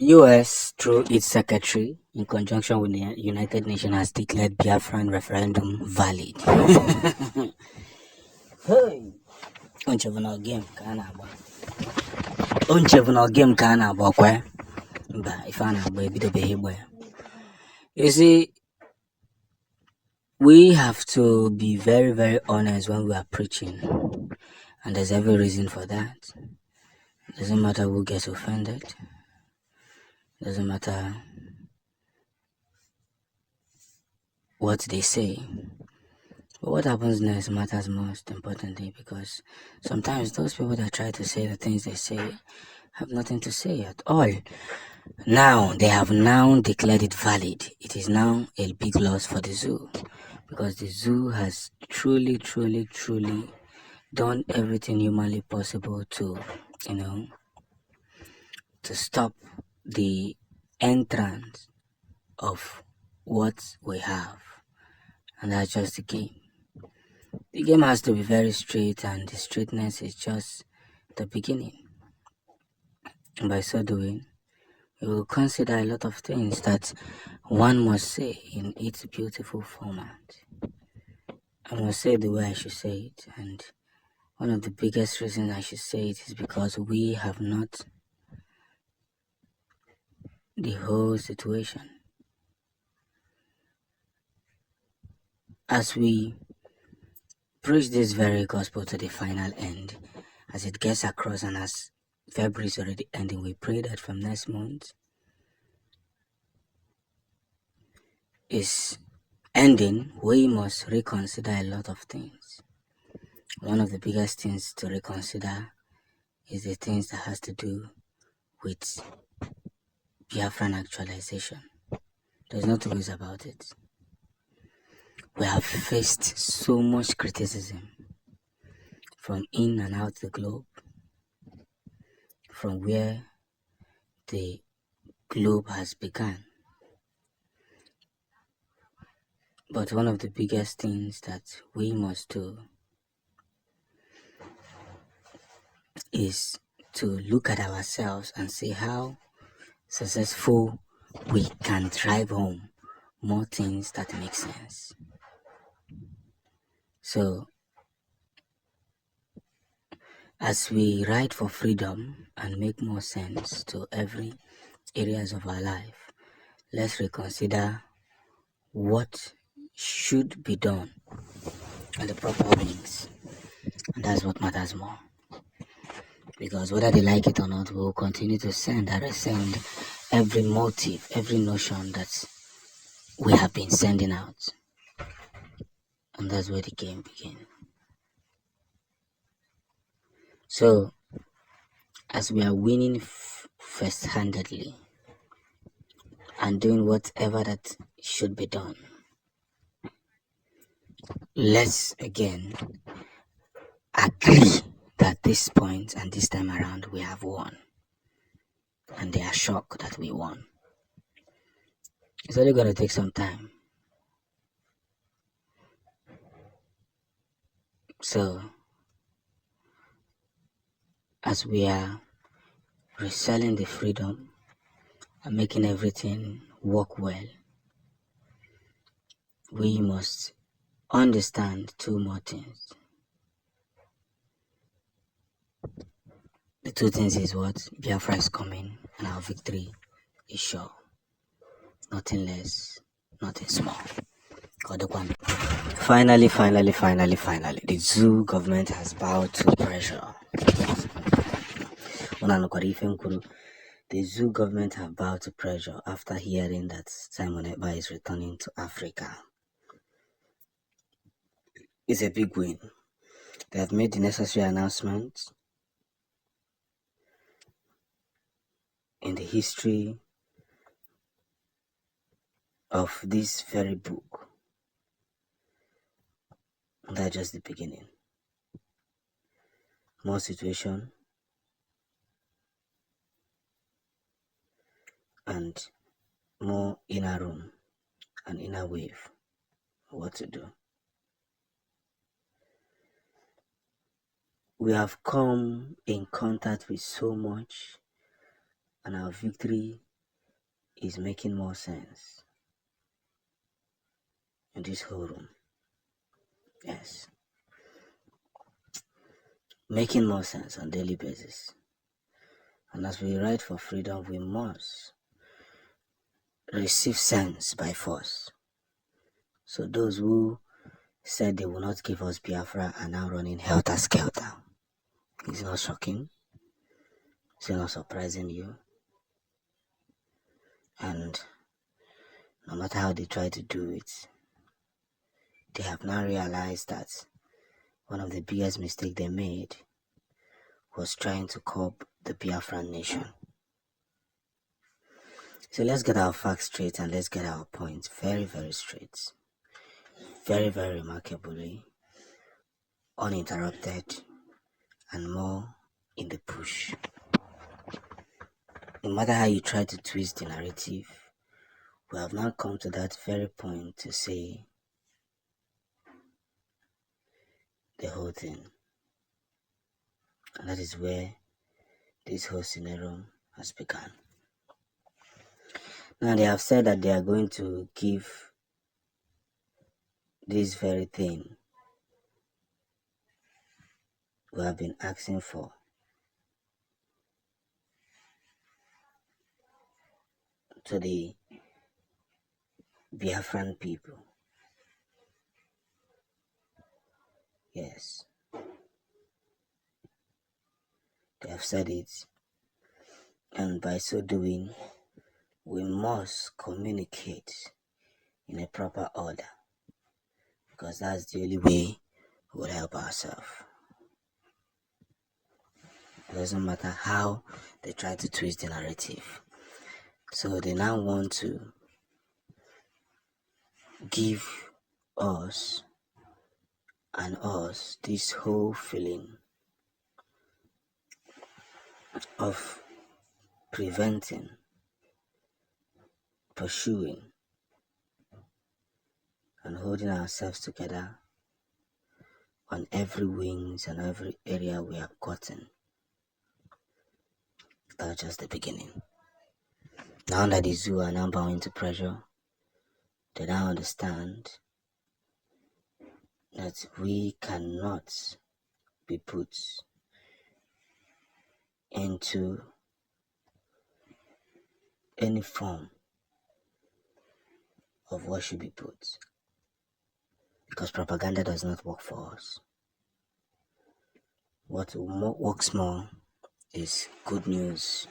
US, through its secretary, in conjunction with the United Nations, has declared Biafran referendum valid. Hey! Unchevuno game kana agba. Unchevuno game kana agba kwe. Mba, if I na bido behibwe. You see, we have to be very, very honest when we are preaching. And there's every reason for that. Doesn't matter who gets offended. Doesn't matter what they say. But what happens next matters most importantly, because sometimes those people that try to say the things they say have nothing to say at all. Now, they have now declared it valid. It is now a big loss for the zoo, because the zoo has truly, truly, truly done everything humanly possible to, to stop the entrance of what we have. And that's just the game. The game has to be very straight, and the straightness is just the beginning. And by so doing, we will consider a lot of things that one must say in its beautiful format. I must say it the way I should say it, and one of the biggest reasons I should say it is because we have not the whole situation. As we preach this very gospel to the final end, as it gets across, and as February is already ending, we pray that from next month is ending, we must reconsider a lot of things. One of the biggest things to reconsider is the things that has to do with Biafran actualization. There's no two ways about it. We have faced so much criticism from in and out the globe, from where the globe has begun. But one of the biggest things that we must do is to look at ourselves and see how successful we can drive home more things that make sense. So, as we ride for freedom and make more sense to every areas of our life, let's reconsider what should be done and the proper wings. And that's what matters more. Because whether they like it or not, we will continue to send and resend every motive, every notion that we have been sending out. And that's where the game begins. So, as we are winning first-handedly and doing whatever that should be done, let's again agree that this point and this time around we have won, and they are shocked that we won. It's only going to take some time. So, as we are reselling the freedom and making everything work well, we must understand two more things. The two things is what? Biafra is coming and our victory is sure. Nothing less, nothing small. Finally, the zoo government has bowed to pressure. The zoo government have bowed to pressure after hearing that Simon Ekpa is returning to Africa. It's a big win. They have made the necessary announcements in the history of this very book. And that's just the beginning. More situation and more inner room and inner wave. What to do. We have come in contact with so much, and our victory is making more sense in this whole room. Yes. Making more sense on a daily basis. And as we write for freedom, we must receive sense by force. So those who said they will not give us Biafra are now running helter-skelter. It's not shocking. It's not surprising you. And no matter how they try to do it, they have now realized that one of the biggest mistakes they made was trying to curb the Biafran nation. So let's get our facts straight and let's get our points very, very straight. Very, very remarkably, uninterrupted, and more in the push. No matter how you try to twist the narrative, we have now come to that very point to say the whole thing. And that is where this whole scenario has begun. Now they have said that they are going to give this very thing we have been asking for to the Biafran people. Yes. They have said it. And by so doing, we must communicate in a proper order. Because that's the only way we will help ourselves. It doesn't matter how they try to twist the narrative. So they now want to give us and us this whole feeling of preventing, pursuing, and holding ourselves together on every wings and every area we have gotten. That's just the beginning. Now that the zoo are now bowing to pressure, they now understand that we cannot be put into any form of what should be put, because propaganda does not work for us. What works more is good news